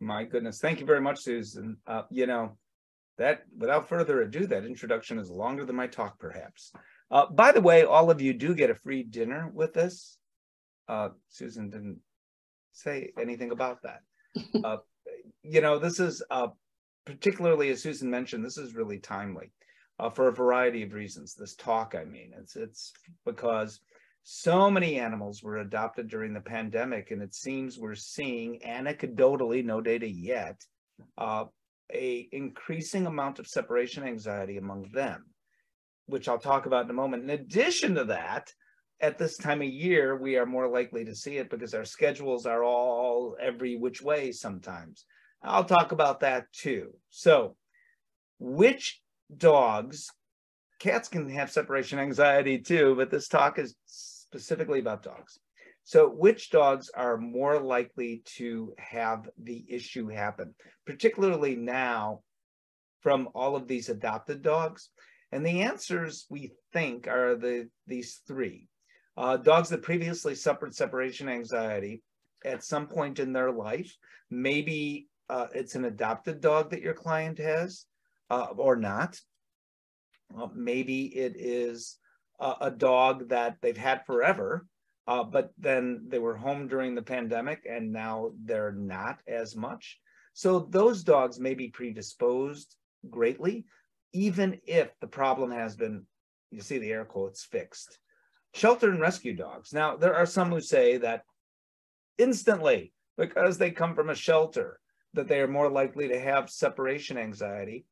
My goodness. Thank you very much, Susan. That without further ado, that introduction is longer than my talk, perhaps. By the way, all of you do get a free dinner with this. Susan didn't say anything about that. This is particularly, as Susan mentioned, this is really timely for a variety of reasons. This talk, I mean, it's because so many animals were adopted during the pandemic, and it seems we're seeing anecdotally, no data yet, a increasing amount of separation anxiety among them, which I'll talk about in a moment. In addition to that, at this time of year, we are more likely to see it because our schedules are all every which way sometimes. I'll talk about that too. So, which dogs, cats can have separation anxiety too, but this talk is specifically about dogs. So which dogs are more likely to have the issue happen, particularly now from all of these adopted dogs? And the answers we think are these three. Dogs that previously suffered separation anxiety at some point in their life. Maybe it's an adopted dog that your client has or not. Maybe it is a dog that they've had forever, but then they were home during the pandemic and now they're not as much. So those dogs may be predisposed greatly, even if the problem has been, you see the air quotes, fixed. Shelter and rescue dogs. Now, there are some who say that instantly, because they come from a shelter, that they are more likely to have separation anxiety.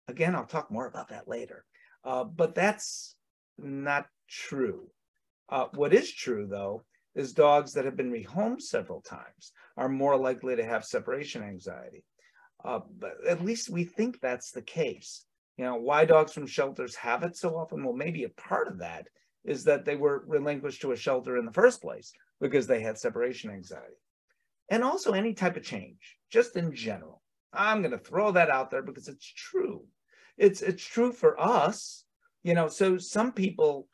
Again, I'll talk more about that later. But that's not true. What is true, though, is dogs that have been rehomed several times are more likely to have separation anxiety. But at least we think that's the case. Why dogs from shelters have it so often? Well, maybe a part of that is that they were relinquished to a shelter in the first place because they had separation anxiety. And also any type of change, just in general. I'm going to throw that out there because it's true. It's true for us. So some people,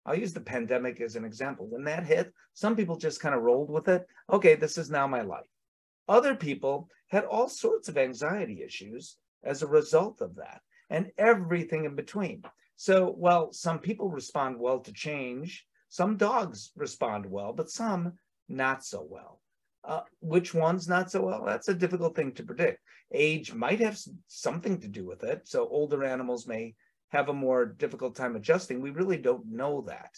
I'll use the pandemic as an example. When that hit, some people just kind of rolled with it. Okay, this is now my life. Other people had all sorts of anxiety issues as a result of that, and everything in between. So, well, some people respond well to change. Some dogs respond well, but some not so well. Which ones not so well? That's a difficult thing to predict. Age might have something to do with it. So older animals may have a more difficult time adjusting. We really don't know that.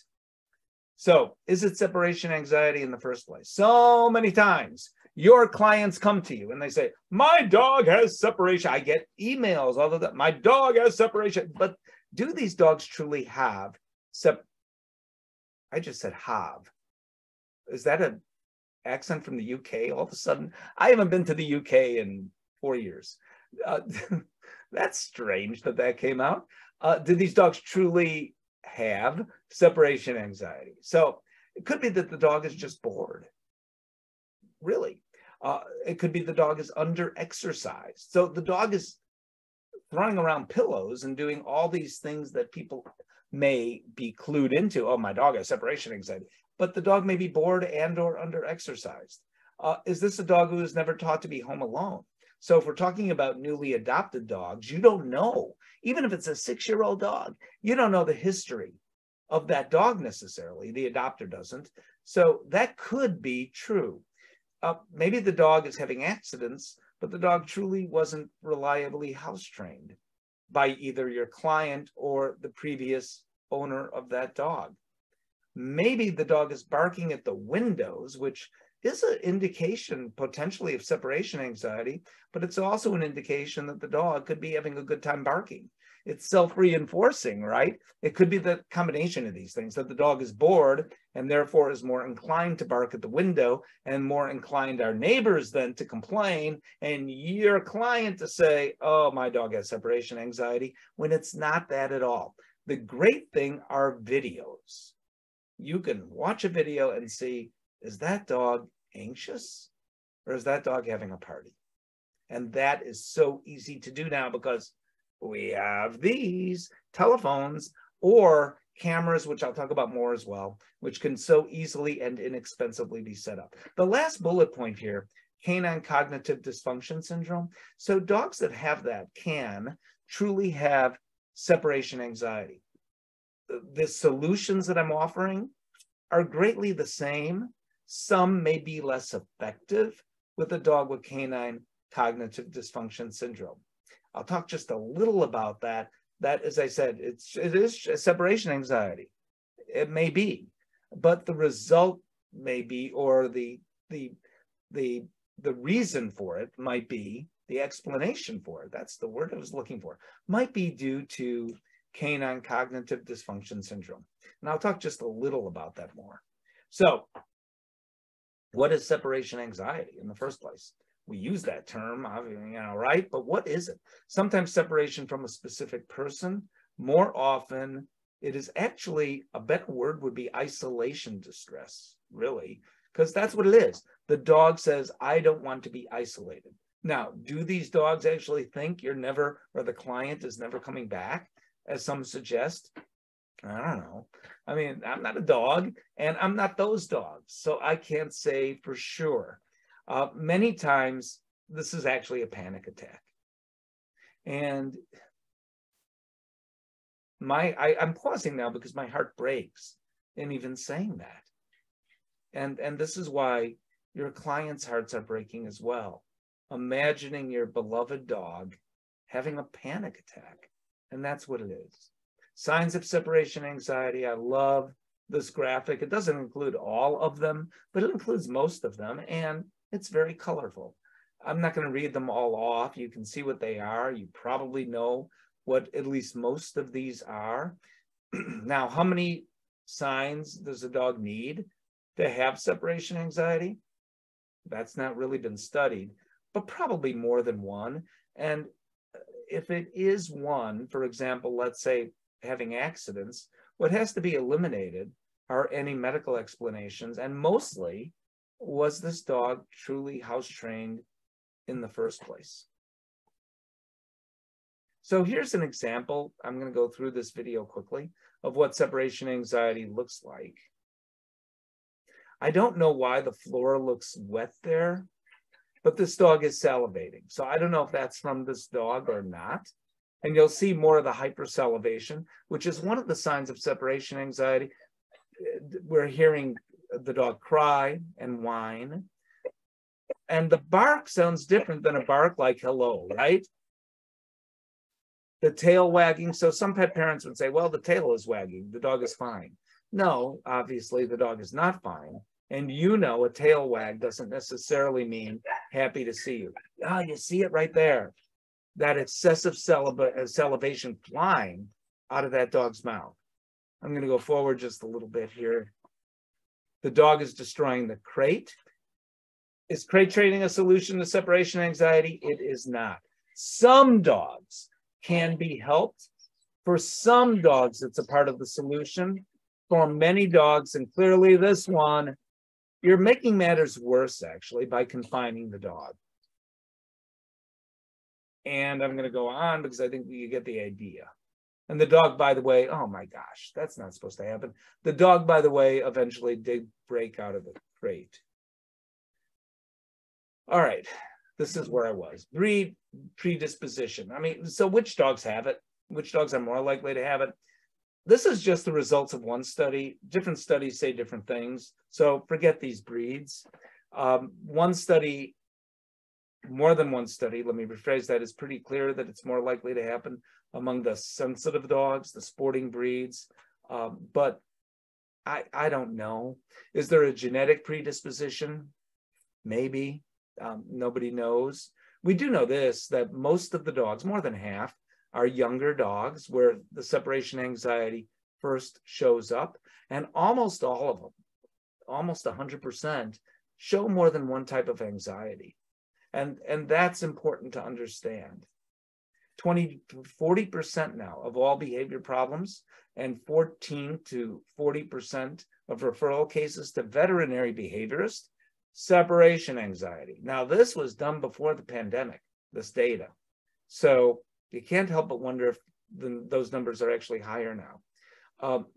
So is it separation anxiety in the first place? So many times your clients come to you and they say, my dog has separation. I get emails, all of that. My dog has separation. But do these dogs truly have I just said have. Is that an accent from the UK all of a sudden? I haven't been to the UK in 4 years. That's strange that came out. Do these dogs truly have separation anxiety? So it could be that the dog is just bored. Really. It could be the dog is under-exercised. So the dog is throwing around pillows and doing all these things that people may be clued into. Oh, my dog has separation anxiety. But the dog may be bored and or under-exercised. Is this a dog who is never taught to be home alone? So if we're talking about newly adopted dogs, you don't know, even if it's a 6-year-old dog, you don't know the history of that dog necessarily. The adopter doesn't. So that could be true. Maybe the dog is having accidents, but the dog truly wasn't reliably house trained by either your client or the previous owner of that dog. Maybe the dog is barking at the windows, which is an indication potentially of separation anxiety, but it's also an indication that the dog could be having a good time barking. It's self-reinforcing, right? It could be the combination of these things, that the dog is bored and therefore is more inclined to bark at the window, and more inclined our neighbors then to complain and your client to say, oh, my dog has separation anxiety, when it's not that at all. The great thing are videos. You can watch a video and see, is that dog anxious or is that dog having a party? And that is so easy to do now because we have these telephones or cameras, which I'll talk about more as well, which can so easily and inexpensively be set up. The last bullet point here, canine cognitive dysfunction syndrome. So dogs that have that can truly have separation anxiety. The solutions that I'm offering are greatly the same. Some may be less effective with a dog with canine cognitive dysfunction syndrome. I'll talk just a little about that. That, as I said, it is separation anxiety. It may be, but the result may be, or the reason for it might be, the explanation for it, that's the word I was looking for, might be due to canine cognitive dysfunction syndrome. And I'll talk just a little about that more. So, what is separation anxiety in the first place? We use that term, right? But what is it? Sometimes separation from a specific person. More often, it is actually, a better word would be isolation distress, really, because that's what it is. The dog says, I don't want to be isolated. Now, do these dogs actually think you're never, or the client is never coming back, as some suggest? I don't know. I mean, I'm not a dog, and I'm not those dogs, so I can't say for sure. Many times, this is actually a panic attack. And I'm pausing now because my heart breaks in even saying that. And this is why your clients' hearts are breaking as well. Imagining your beloved dog having a panic attack. And that's what it is. Signs of separation anxiety. I love this graphic. It doesn't include all of them, but it includes most of them. And it's very colorful. I'm not going to read them all off. You can see what they are. You probably know what at least most of these are. Now, how many signs does a dog need to have separation anxiety? That's not really been studied, but probably more than one. And if it is one, for example, let's say having accidents, what has to be eliminated are any medical explanations. And mostly, was this dog truly house trained in the first place? So here's an example. I'm going to go through this video quickly of what separation anxiety looks like. I don't know why the floor looks wet there, but this dog is salivating. So I don't know if that's from this dog or not. And you'll see more of the hypersalivation, which is one of the signs of separation anxiety. We're hearing the dog cry and whine. And the bark sounds different than a bark like hello, right? The tail wagging. So some pet parents would say, well, the tail is wagging. The dog is fine. No, obviously the dog is not fine. And you know, a tail wag doesn't necessarily mean happy to see you. Ah, you see it right there. That excessive salivation flying out of that dog's mouth. I'm going to go forward just a little bit here. The dog is destroying the crate. Is crate training a solution to separation anxiety? It is not. Some dogs can be helped. For some dogs, it's a part of the solution. For many dogs, and clearly this one, you're making matters worse, actually, by confining the dog. And I'm going to go on because I think you get the idea. And the dog, by the way, oh my gosh, that's not supposed to happen. The dog, by the way, eventually did break out of the crate. All right, this is where I was. Breed predisposition. I mean, so which dogs have it? Which dogs are more likely to have it? This is just the results of one study. Different studies say different things. So forget these breeds. One study, more than one study, let me rephrase that, is pretty clear that it's more likely to happen among the sensitive dogs, the sporting breeds. But I don't know. Is there a genetic predisposition? Maybe. Nobody knows. We do know this, that most of the dogs, more than half, are younger dogs where the separation anxiety first shows up. And almost all of them, almost 100%, show more than one type of anxiety. And that's important to understand. 20 to 40% now of all behavior problems and 14 to 40% of referral cases to veterinary behaviorists, separation anxiety. Now, this was done before the pandemic, this data. So you can't help but wonder if those numbers are actually higher now.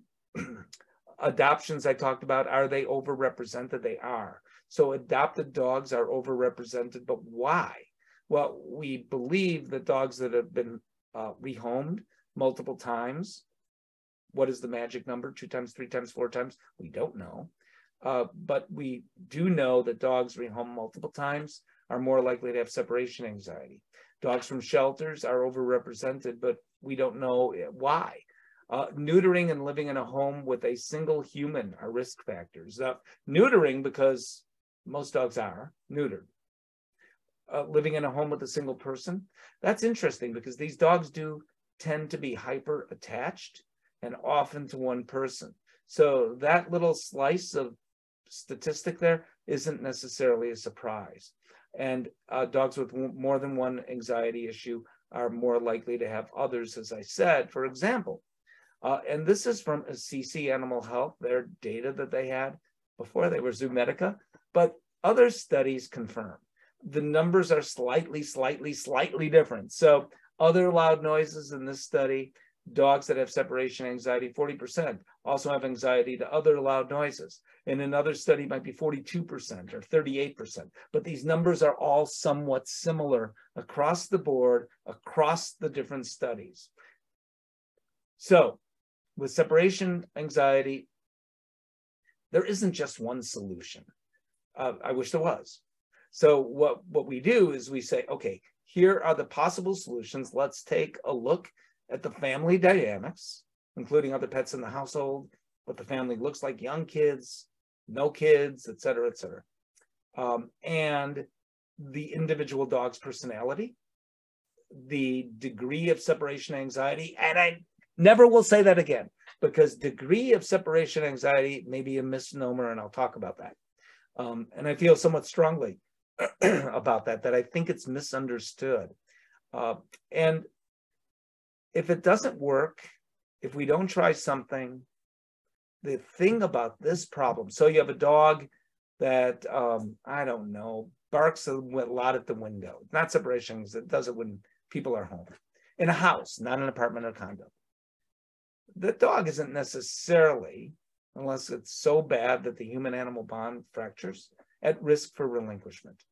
Adoptions I talked about, are they overrepresented? They are. So adopted dogs are overrepresented, but why? Well, we believe that dogs that have been rehomed multiple times, what is the magic number? 2 times, 3 times, 4 times? We don't know. But we do know that dogs rehomed multiple times are more likely to have separation anxiety. Dogs from shelters are overrepresented, but we don't know why. Neutering and living in a home with a single human are risk factors. Neutering, because most dogs are neutered. Living in a home with a single person, that's interesting because these dogs do tend to be hyper attached and often to one person. So that little slice of statistic there isn't necessarily a surprise. And dogs with more than one anxiety issue are more likely to have others, as I said. For example, and this is from CC Animal Health, their data that they had before they were Zoomedica, but other studies confirm the numbers are slightly different. So other loud noises in this study, dogs that have separation anxiety, 40% also have anxiety to other loud noises. In another study, it might be 42% or 38%. But these numbers are all somewhat similar across the board, across the different studies. So with separation anxiety, there isn't just one solution. I wish there was. So what we do is we say, okay, here are the possible solutions. Let's take a look at the family dynamics, including other pets in the household, what the family looks like, young kids, no kids, et cetera, and the individual dog's personality, the degree of separation anxiety, and I never will say that again, because degree of separation anxiety may be a misnomer, and I'll talk about that. And I feel somewhat strongly about that I think it's misunderstood. And if it doesn't work, if we don't try something, the thing about this problem, so you have a dog that, I don't know, barks a lot at the window. Not separation, it does it when people are home. In a house, not an apartment or condo. The dog isn't necessarily, unless it's so bad that the human-animal bond fractures, at risk for relinquishment.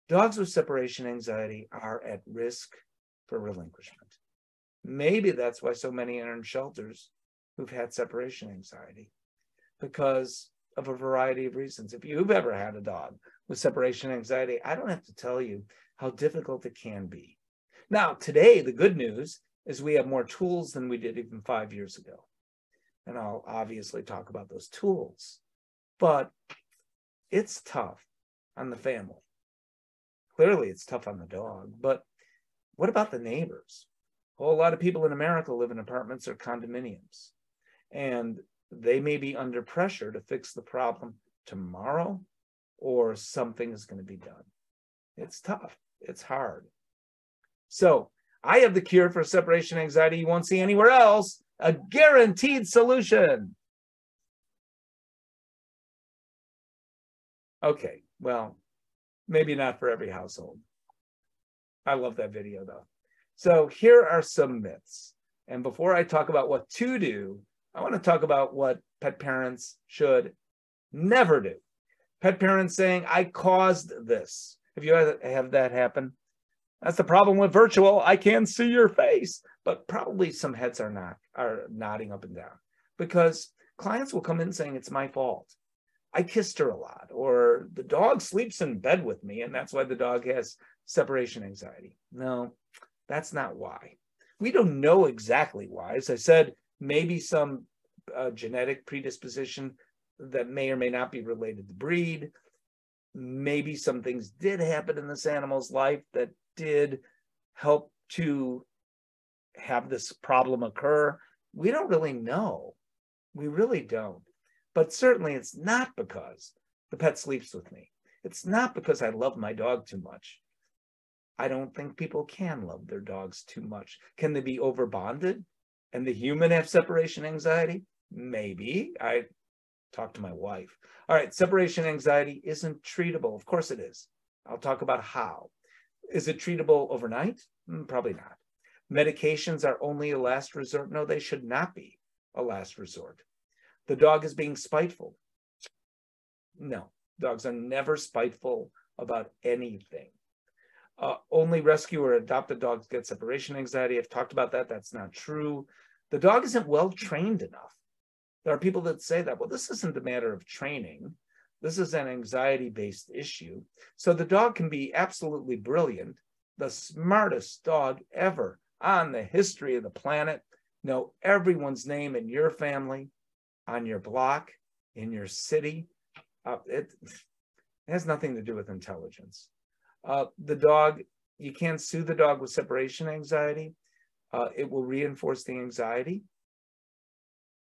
Dogs with separation anxiety are at risk for relinquishment. Maybe that's why so many are in shelters who've had separation anxiety, because of a variety of reasons. If you've ever had a dog with separation anxiety, I don't have to tell you how difficult it can be. Now, today, the good news is we have more tools than we did even 5 years ago. And I'll obviously talk about those tools, but it's tough on the family. Clearly, it's tough on the dog, but what about the neighbors? A whole lot of people in America live in apartments or condominiums, and they may be under pressure to fix the problem tomorrow, or something is going to be done. It's tough. It's hard. So I have the cure for separation anxiety you won't see anywhere else, a guaranteed solution. Okay, well, maybe not for every household. I love that video though. So here are some myths. And before I talk about what to do, I want to talk about what pet parents should never do. Pet parents saying, I caused this. If you have that happen, that's the problem with virtual. I can't see your face, but probably some heads are nodding up and down, because clients will come in saying it's my fault. I kissed her a lot, or the dog sleeps in bed with me, and that's why the dog has separation anxiety. No, that's not why. We don't know exactly why. As I said, maybe some genetic predisposition that may or may not be related to breed. Maybe some things did happen in this animal's life that did help to have this problem occur. We don't really know. We really don't. But certainly it's not because the pet sleeps with me. It's not because I love my dog too much. I don't think people can love their dogs too much. Can they be overbonded and the human have separation anxiety? Maybe. I talked to my wife. All right, separation anxiety isn't treatable. Of course it is. I'll talk about how. Is it treatable overnight? Probably not. Medications are only a last resort. No, they should not be a last resort. The dog is being spiteful. No, Dogs are never spiteful about anything. Only rescue or adopted dogs get separation anxiety. I've talked about that. That's not true. The dog isn't well trained enough. There are people that say that. Well, this isn't a matter of training. This is an anxiety-based issue. So the dog can be absolutely brilliant, the smartest dog ever on the history of the planet, know everyone's name in your family, on your block, in your city. It has nothing to do with intelligence. The dog, you can't sue the dog with separation anxiety. It will reinforce the anxiety.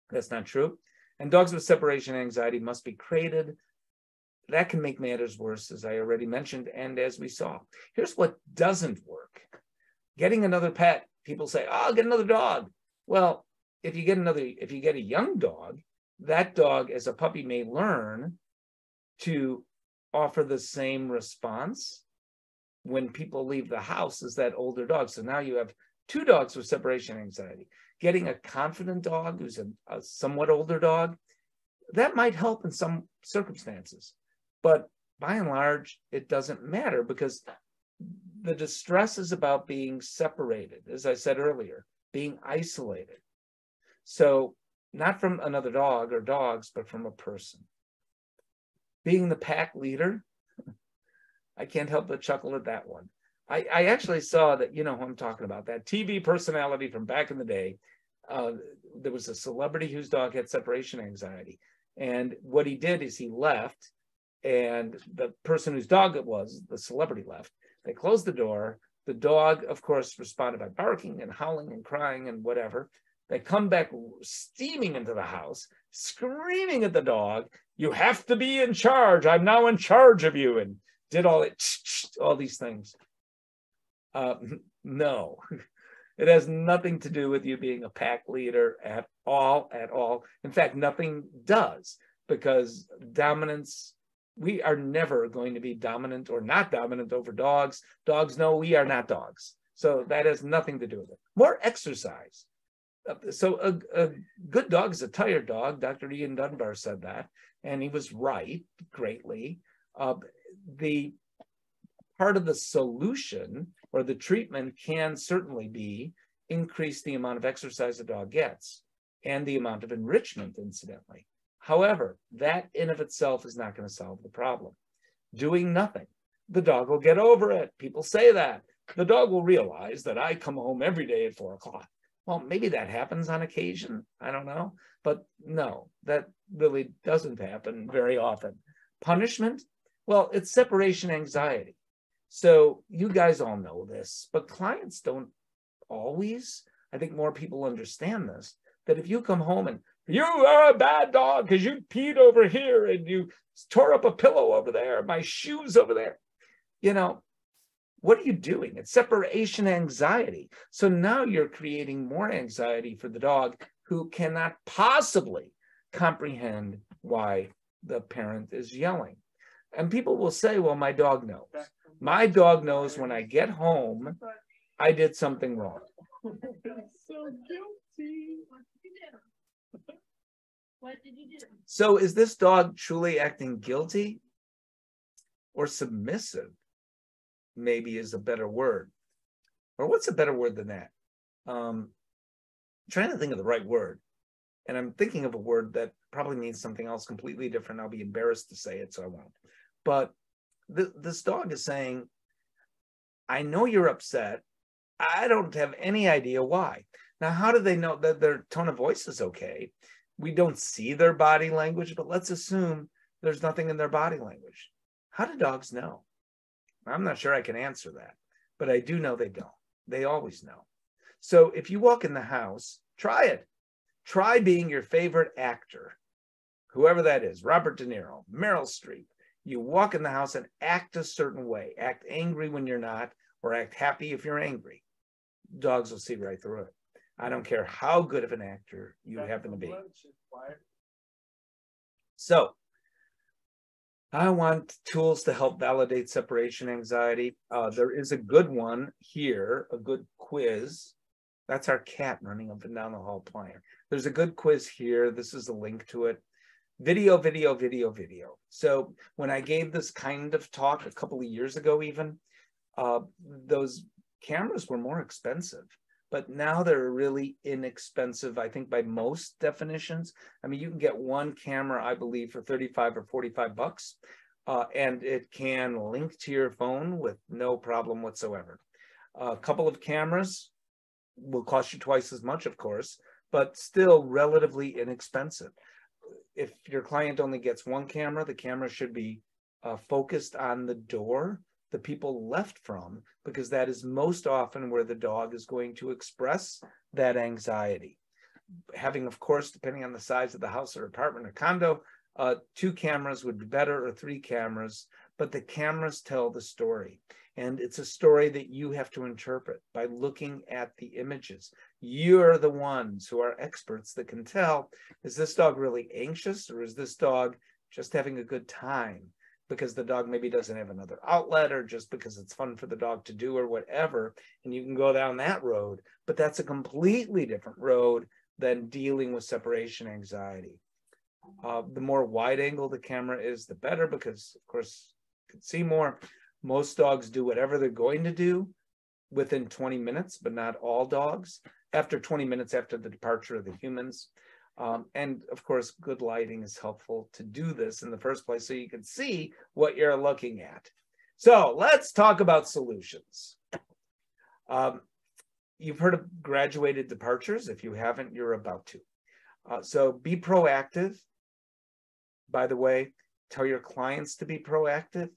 That's not true. And dogs with separation anxiety must be crated. That can make matters worse, as I already mentioned, and as we saw. Here's what doesn't work. Getting another pet, people say, oh, I'll get another dog. Well, if you get a young dog, that dog as a puppy may learn to offer the same response when people leave the house as that older dog. So now you have two dogs with separation anxiety. Getting a confident dog who's a somewhat older dog, that might help in some circumstances. But by and large, it doesn't matter because the distress is about being separated, as I said earlier, being isolated. So not from another dog or dogs, but from a person. Being the pack leader, I can't help but chuckle at that one. I actually saw that, you know who I'm talking about, that TV personality from back in the day. There was a celebrity whose dog had separation anxiety. And what he did is he left, and the person whose dog it was, the celebrity, left. They closed the door. The dog, of course, responded by barking and howling and crying and whatever. They come back steaming into the house, screaming at the dog, you have to be in charge. I'm now in charge of you. And did all these things. No, it has nothing to do with you being a pack leader at all. In fact, nothing does, because dominance, we are never going to be dominant or not dominant over dogs. Dogs know we are not dogs. So that has nothing to do with it. More exercise. So a good dog is a tired dog. Dr. Ian Dunbar said that, and he was right greatly. The part of the solution or the treatment can certainly be increase the amount of exercise a dog gets and the amount of enrichment, incidentally. However, that in of itself is not going to solve the problem. Doing nothing, the dog will get over it. People say that. The dog will realize that I come home every day at 4 o'clock. Well, maybe that happens on occasion. I don't know. But no, that really doesn't happen very often. Punishment? Well, it's separation anxiety. So you guys all know this, but clients don't always. I think more people understand this, that if you come home and you are a bad dog because you peed over here and you tore up a pillow over there, my shoes over there, you know, what are you doing? It's separation anxiety. So now you're creating more anxiety for the dog who cannot possibly comprehend why the parent is yelling. And people will say, well, my dog knows. My dog knows when I get home, I did something wrong. So guilty. What did you do? So is this dog truly acting guilty or submissive? Maybe is a better word. Or what's a better word than that? I'm trying to think of the right word. And I'm thinking of a word that probably means something else completely different. I'll be embarrassed to say it, so I won't. But this dog is saying, I know you're upset. I don't have any idea why. Now, how do they know that their tone of voice is okay? We don't see their body language, but let's assume there's nothing in their body language. How do dogs know? I'm not sure I can answer that, but I do know they don't. They always know. So if you walk in the house, try it. Try being your favorite actor, whoever that is, Robert De Niro, Meryl Streep. You walk in the house and act a certain way. Act angry when you're not, or act happy if you're angry. Dogs will see right through it. I don't care how good of an actor you happen to be. So I want tools to help validate separation anxiety. There is a good one here, a good quiz. That's our cat running up and down the hall playing. There's a good quiz here. This is a link to it. Video, video, video, video. So when I gave this kind of talk a couple of years ago, even, those cameras were more expensive, but now they're really inexpensive, I think, by most definitions. I mean, you can get one camera, I believe, for 35 or 45 bucks, and it can link to your phone with no problem whatsoever. A couple of cameras will cost you twice as much, of course, but still relatively inexpensive. If your client only gets one camera, the camera should be focused on the door the people left from, because that is most often where the dog is going to express that anxiety. Having, of course, depending on the size of the house or apartment or condo, 2 cameras would be better, or 3 cameras, but the cameras tell the story. And it's a story that you have to interpret by looking at the images. You're the ones who are experts that can tell, is this dog really anxious, or is this dog just having a good time because the dog maybe doesn't have another outlet, or just because it's fun for the dog to do, or whatever. And you can go down that road, but that's a completely different road than dealing with separation anxiety. The more wide angle the camera is, the better, because of course you can see more. Most dogs do whatever they're going to do within 20 minutes, but not all dogs. After 20 minutes after the departure of the humans. And of course, good lighting is helpful to do this in the first place, so you can see what you're looking at. So let's talk about solutions. You've heard of graduated departures. If you haven't, you're about to. So be proactive. By the way, tell your clients to be proactive.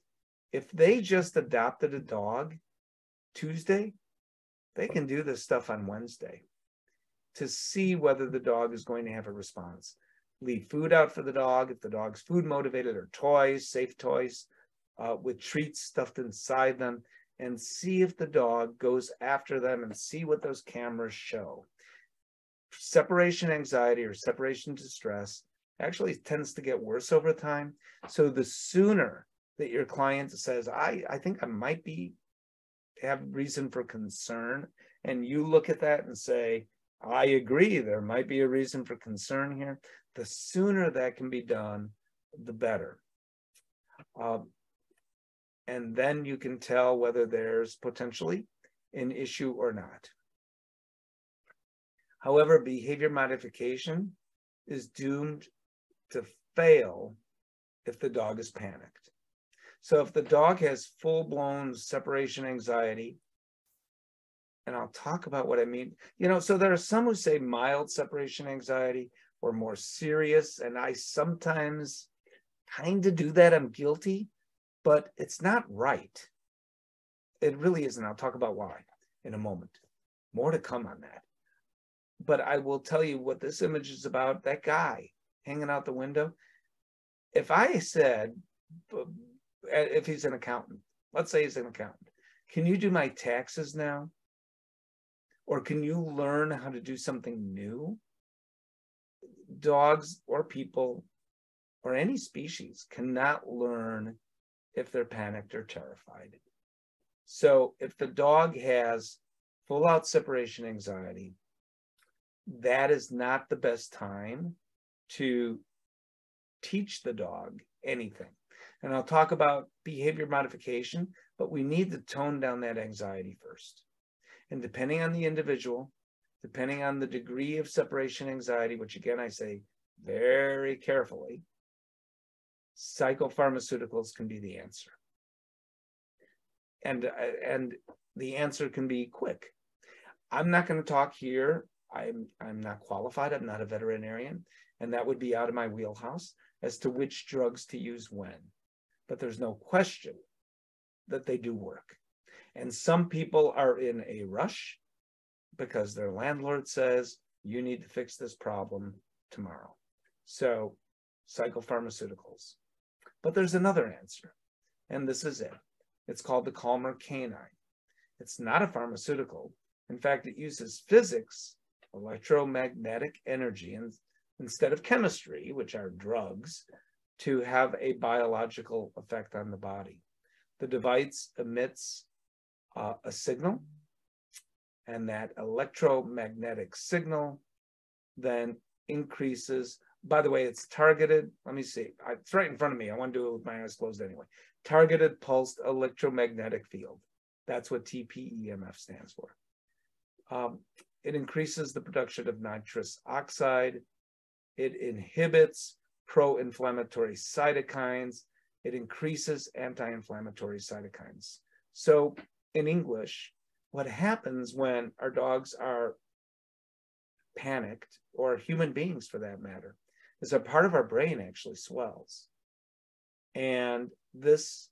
If they just adopted a dog Tuesday, they can do this stuff on Wednesday to see whether the dog is going to have a response. Leave food out for the dog if the dog's food motivated, or toys, safe toys, with treats stuffed inside them, and see if the dog goes after them, and see what those cameras show. Separation anxiety or separation distress actually tends to get worse over time. So the sooner that your client says, I think I might have reason for concern, and you look at that and say, I agree, there might be a reason for concern here, the sooner that can be done, the better. And then you can tell whether there's potentially an issue or not. However, behavior modification is doomed to fail if the dog is panicked. So if the dog has full-blown separation anxiety, and I'll talk about what I mean. So there are some who say mild separation anxiety or more serious, and I sometimes kind of do that. I'm guilty, but it's not right. It really isn't. I'll talk about why in a moment. More to come on that. But I will tell you what this image is about. That guy hanging out the window. If I said, if he's an accountant, let's say he's an accountant, can you do my taxes now? Or can you learn how to do something new? Dogs or people or any species cannot learn if they're panicked or terrified. So if the dog has full-out separation anxiety, that is not the best time to teach the dog anything. And I'll talk about behavior modification, but we need to tone down that anxiety first. And depending on the individual, depending on the degree of separation anxiety, which again, I say very carefully, psychopharmaceuticals can be the answer. And the answer can be quick. I'm not going to talk here. I'm not qualified. I'm not a veterinarian. And that would be out of my wheelhouse as to which drugs to use when. But there's no question that they do work. And some people are in a rush because their landlord says, you need to fix this problem tomorrow. So psychopharmaceuticals. But there's another answer, and this is it. It's called the Calmer Canine. It's not a pharmaceutical. In fact, it uses physics, electromagnetic energy, and instead of chemistry, which are drugs, to have a biological effect on the body. The device emits a signal, and that electromagnetic signal then increases By the way, it's targeted. Let me see. It's right in front of me. I want to do it with my eyes closed anyway. Targeted pulsed electromagnetic field. That's what TPEMF stands for. It increases the production of nitrous oxide. It inhibits pro-inflammatory cytokines. It increases anti-inflammatory cytokines. So in English, what happens when our dogs are panicked, or human beings for that matter, is a part of our brain actually swells. And this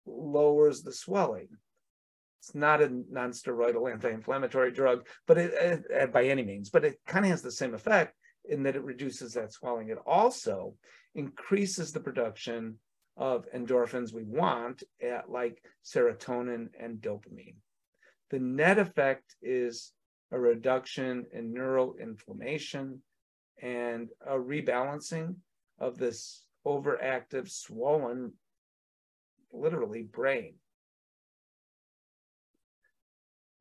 lowers the swelling. It's not a non-steroidal anti-inflammatory drug, but it by any means, but it kind of has the same effect in that it reduces that swelling. It also increases the production of endorphins we want, like serotonin and dopamine. The net effect is a reduction in neural inflammation and a rebalancing of this overactive, swollen, literally, brain.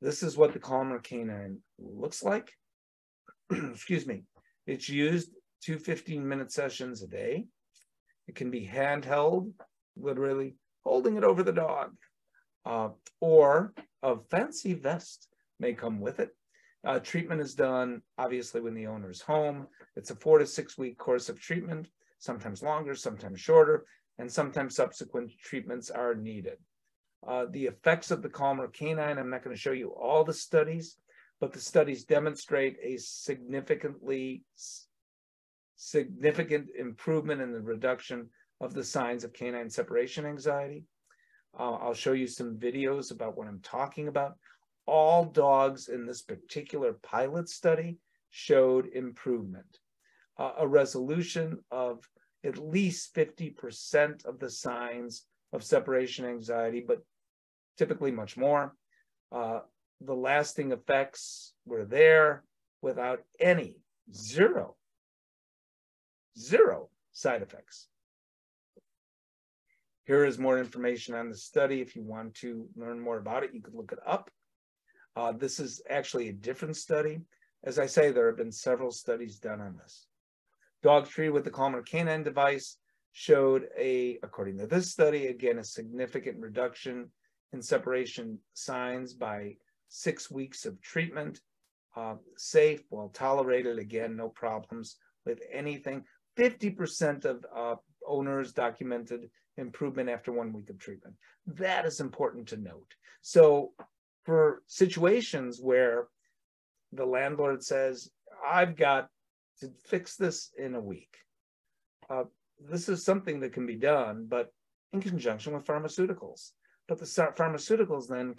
This is what the Calmer Canine looks like. Excuse me. It's used 2 15-minute sessions a day. It can be handheld, literally holding it over the dog, or a fancy vest may come with it. Treatment is done, obviously, when the owner is home. It's a 4 to 6 week course of treatment, sometimes longer, sometimes shorter, and sometimes subsequent treatments are needed. The effects of the Calmer Canine, I'm not going to show you all the studies, but the studies demonstrate a significant improvement in the reduction of the signs of canine separation anxiety. I'll show you some videos about what I'm talking about. All dogs in this particular pilot study showed improvement, a resolution of at least 50% of the signs of separation anxiety, but typically much more. The lasting effects were there without zero side effects. Here is more information on the study. If you want to learn more about it, you could look it up. This is actually a different study. As I say, there have been several studies done on this. Dogs treated with the Calmer Canine device showed according to this study, again, a significant reduction in separation signs by 6 weeks of treatment. Safe, well tolerated, again, no problems with anything. 50% of owners documented improvement after 1 week of treatment. That is important to note. So for situations where the landlord says, I've got to fix this in a week, this is something that can be done, but in conjunction with pharmaceuticals. But the pharmaceuticals then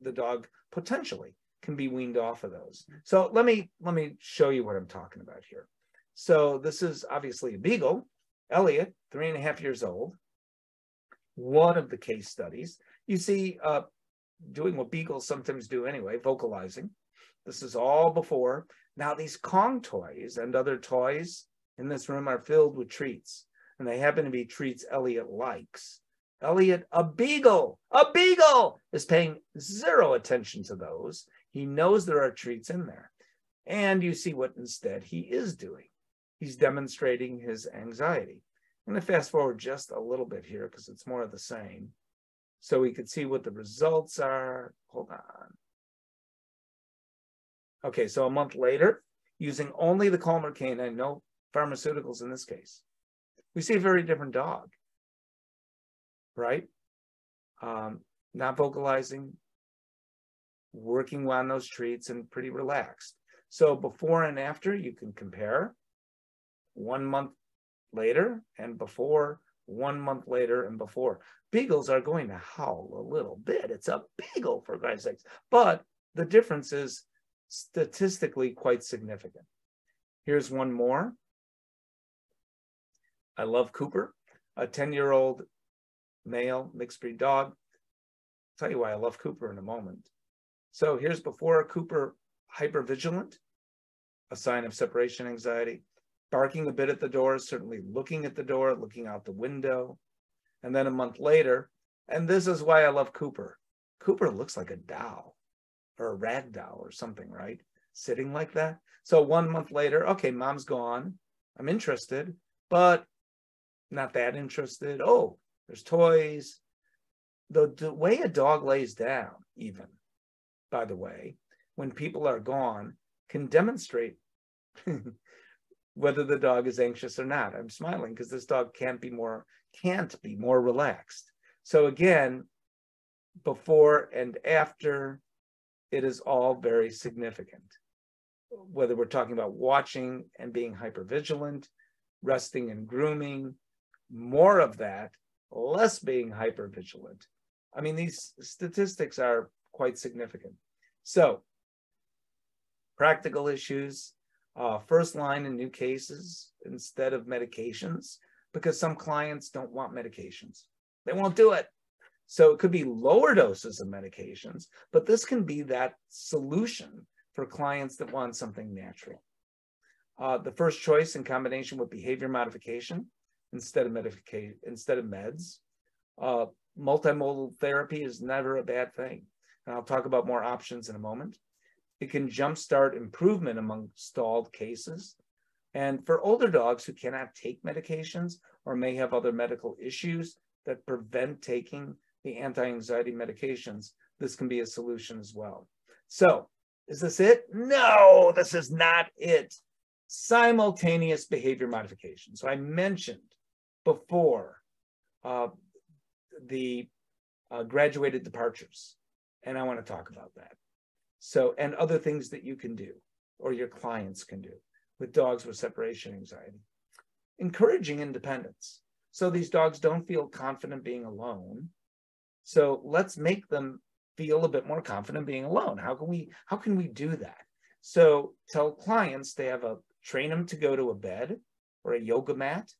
the dog potentially can be weaned off of those. So let me show you what I'm talking about here. So this is obviously a beagle, Elliot, 3.5 years old. One of the case studies. You see, doing what beagles sometimes do anyway, vocalizing. This is all before. Now these Kong toys and other toys in this room are filled with treats, and they happen to be treats Elliot likes. Elliot, a beagle, is paying zero attention to those. He knows there are treats in there. And you see what instead he is doing. He's demonstrating his anxiety. I'm going to fast forward just a little bit here because it's more of the same. So we could see what the results are. Hold on. Okay, so a month later, using only the Calmer Canine, no pharmaceuticals in this case, we see a very different dog, right? Not vocalizing, working on those treats, and pretty relaxed. So before and after, you can compare 1 month later and before, 1 month later and before. Beagles are going to howl a little bit. It's a beagle, for Christ's sakes. But the difference is statistically quite significant. Here's one more. I love Cooper, a 10-year-old male mixed breed dog. I'll tell you why I love Cooper in a moment. So here's before Cooper, hypervigilant, a sign of separation anxiety, barking a bit at the door, certainly looking at the door, looking out the window. And then a month later, and this is why I love Cooper. Cooper looks like a doll or a rag doll or something, right? Sitting like that. So 1 month later, okay, mom's gone. I'm interested, but not that interested. Oh, there's toys. The way a dog lays down, even, by the way, when people are gone, can demonstrate whether the dog is anxious or not. I'm smiling because this dog can't be more relaxed. So again, before and after, it is all very significant. Whether we're talking about watching and being hypervigilant, resting and grooming, more of that, less being hypervigilant. I mean, these statistics are quite significant. So, practical issues, first line in new cases instead of medications, because some clients don't want medications. They won't do it. So it could be lower doses of medications, but this can be that solution for clients that want something natural. The first choice in combination with behavior modification instead of meds. Multimodal therapy is never a bad thing. And I'll talk about more options in a moment. It can jumpstart improvement among stalled cases. And for older dogs who cannot take medications or may have other medical issues that prevent taking the anti-anxiety medications, this can be a solution as well. So, is this it? No, this is not it. Simultaneous behavior modification. So I mentioned before the graduated departures, and I want to talk about that. So, and other things that you can do or your clients can do with dogs with separation anxiety. Encouraging independence. So these dogs don't feel confident being alone. So let's make them feel a bit more confident being alone. How can we do that? So tell clients train them to go to a bed or a yoga mat,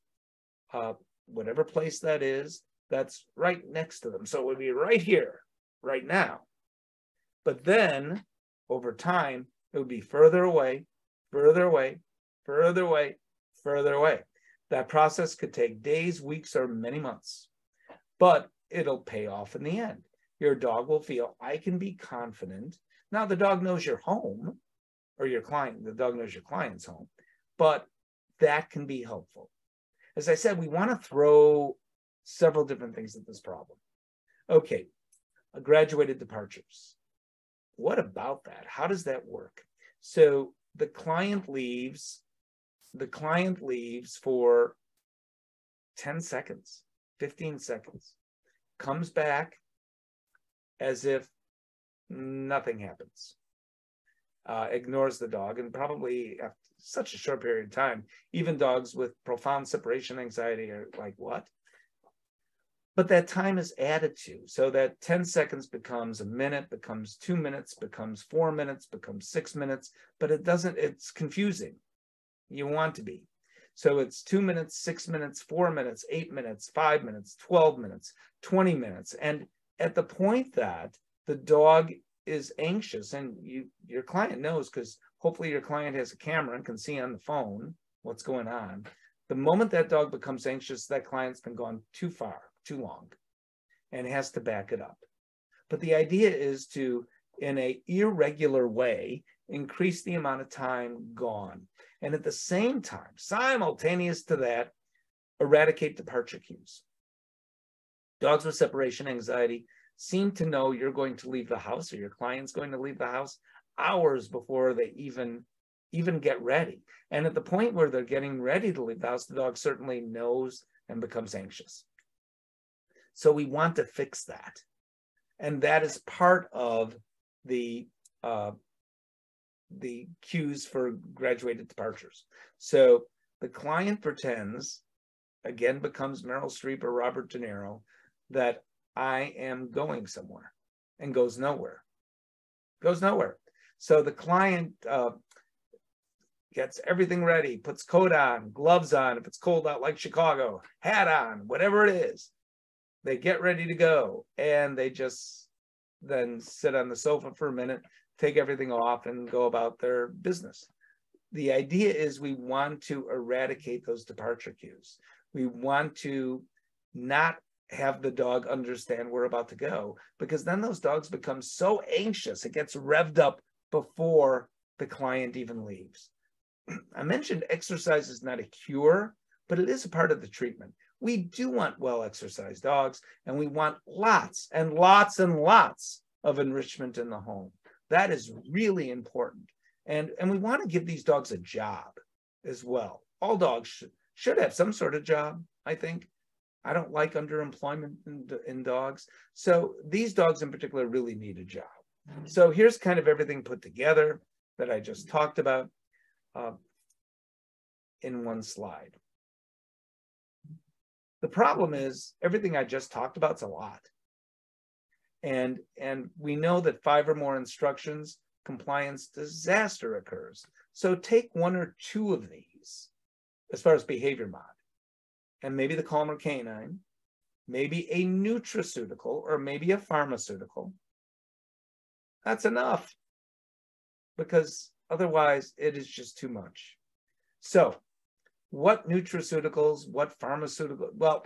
whatever place that is, that's right next to them. So it would be right here, right now. But then over time, it would be further away, further away, further away, further away. That process could take days, weeks, or many months, but it'll pay off in the end. Your dog will feel, I can be confident. Now the dog knows you're home, or the dog knows your client's home, but that can be helpful. As I said, we want to throw several different things at this problem. Okay, graduated departures. What about that? How does that work? So the client leaves for 10 seconds, 15 seconds, comes back as if nothing happens, ignores the dog, and probably after such a short period of time, even dogs with profound separation anxiety are like, what? But that time is added to, so that 10 seconds becomes a minute, becomes 2 minutes, becomes 4 minutes, becomes 6 minutes, but it's confusing. You want to be. So it's 2 minutes, 6 minutes, 4 minutes, 8 minutes, 5 minutes, 12 minutes, 20 minutes. And at the point that the dog is anxious, and your client knows, because hopefully your client has a camera and can see on the phone what's going on. The moment that dog becomes anxious, that client's been gone too far, too long, and has to back it up. But the idea is to, in an irregular way, increase the amount of time gone. And at the same time, simultaneous to that, eradicate departure cues. Dogs with separation anxiety seem to know you're going to leave the house, or your client's going to leave the house, hours before they even get ready. And at the point where they're getting ready to leave the house, the dog certainly knows and becomes anxious. So we want to fix that. And that is part of the cues for graduated departures. So the client pretends, again, becomes Meryl Streep or Robert De Niro, that I am going somewhere, and goes nowhere. Goes nowhere. So the client gets everything ready, puts coat on, gloves on, if it's cold out like Chicago, hat on, whatever it is. They get ready to go, and they just then sit on the sofa for a minute, take everything off, and go about their business. The idea is we want to eradicate those departure cues. We want to not have the dog understand we're about to go, because then those dogs become so anxious, it gets revved up before the client even leaves. I mentioned exercise is not a cure, but it is a part of the treatment. We do want well-exercised dogs, and we want lots and lots and lots of enrichment in the home. That is really important. And we want to give these dogs a job as well. All dogs should have some sort of job, I think. I don't like underemployment in dogs. So these dogs in particular really need a job. So here's kind of everything put together that I just talked about in one slide. The problem is everything I just talked about is a lot. And we know that 5 or more instructions, compliance disaster occurs. So take 1 or 2 of these as far as behavior mod, and maybe the calmer canine, maybe a nutraceutical, or maybe a pharmaceutical. That's enough, because otherwise it is just too much. So what nutraceuticals, what pharmaceuticals? Well,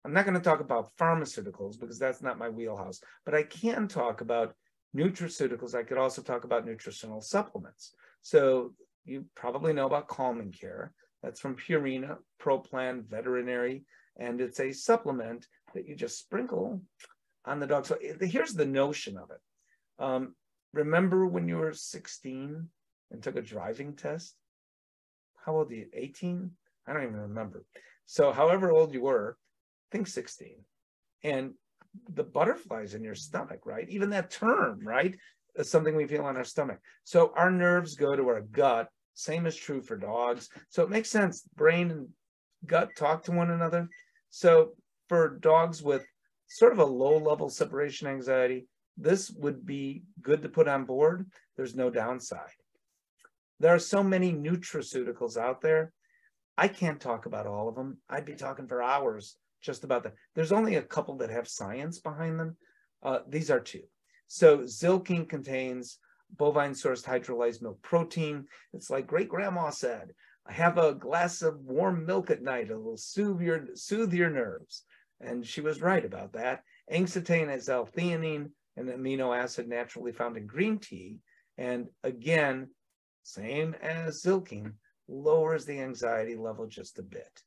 I'm not going to talk about pharmaceuticals because that's not my wheelhouse, but I can talk about nutraceuticals. I could also talk about nutritional supplements. So you probably know about Calming Care. That's from Purina, ProPlan Veterinary, and it's a supplement that you just sprinkle on the dog. So here's the notion of it. Remember when you were 16 and took a driving test? How old are you, 18? I don't even remember. So however old you were, I think 16. And the butterflies in your stomach, right? Even that term, right? Is something we feel on our stomach. So our nerves go to our gut. Same is true for dogs. So it makes sense. Brain and gut talk to one another. So for dogs with sort of a low-level separation anxiety, this would be good to put on board. There's no downside. There are so many nutraceuticals out there. I can't talk about all of them. I'd be talking for hours just about that. There's only a couple that have science behind them. These are 2. So Zilking contains bovine-sourced hydrolyzed milk protein. It's like great grandma said, have a glass of warm milk at night. It will soothe your nerves. And she was right about that. Angstitane is L-theanine, an amino acid naturally found in green tea. And again, same as Zilking, lowers the anxiety level just a bit.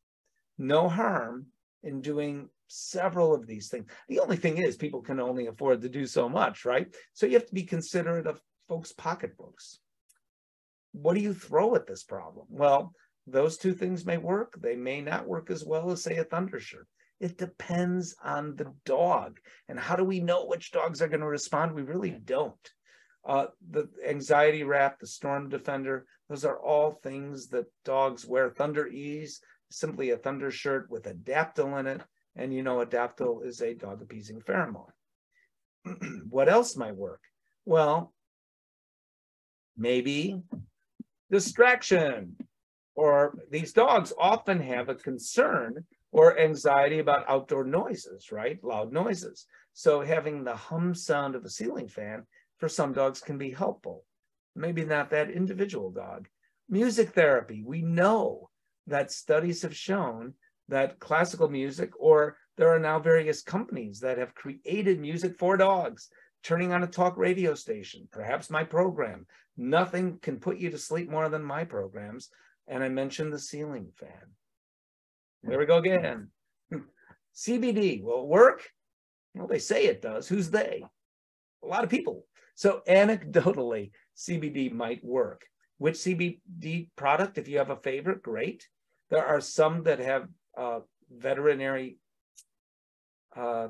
No harm in doing several of these things. The only thing is people can only afford to do so much, right? So you have to be considerate of folks' pocketbooks. What do you throw at this problem? Well, those 2 things may work. They may not work as well as, say, a Thundershirt. It depends on the dog. And how do we know which dogs are going to respond? We really don't. The anxiety wrap, the Storm Defender, those are all things that dogs wear. Thunder Ease, simply a Thundershirt with Adaptil in it. And you know Adaptil is a dog-appeasing pheromone. What else might work? Well, maybe distraction. Or these dogs often have a concern or anxiety about outdoor noises, right? Loud noises. So having the hum sound of a ceiling fan for some dogs can be helpful. Maybe not that individual dog. Music therapy. We know that studies have shown that classical music, or there are now various companies that have created music for dogs, turning on a talk radio station, perhaps my program. Nothing can put you to sleep more than my programs. And I mentioned the ceiling fan. There we go again. CBD, will it work? Well, they say it does. Who's they? A lot of people. So anecdotally, CBD might work. Which CBD product, if you have a favorite, great. There are some that have veterinary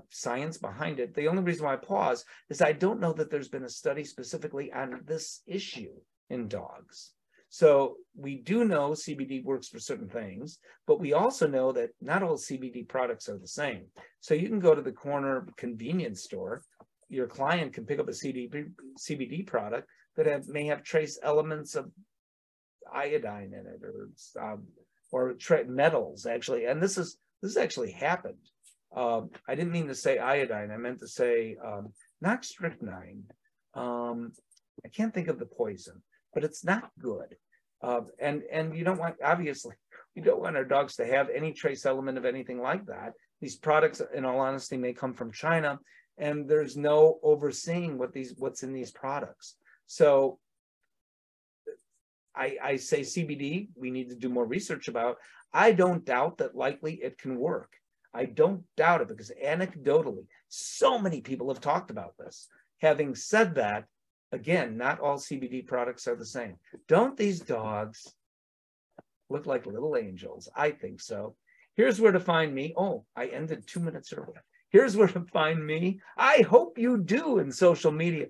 science behind it. The only reason why I pause is I don't know that there's been a study specifically on this issue in dogs. So we do know CBD works for certain things, but we also know that not all CBD products are the same. So you can go to the corner convenience store. Your client can pick up a CBD product that may have trace elements of iodine in it, or metals actually. And this actually happened. I didn't mean to say iodine. I meant to say not strychnine. I can't think of the poison, but it's not good. And you don't want, obviously, you don't want our dogs to have any trace element of anything like that. These products, in all honesty, may come from China, and there's no overseeing what's in these products. So I say CBD, we need to do more research about. I don't doubt that likely it can work. I don't doubt it because anecdotally, so many people have talked about this. Having said that, again, not all CBD products are the same. Don't these dogs look like little angels? I think so. Here's where to find me. Oh, I ended 2 minutes early. Here's where to find me. I hope you do in social media.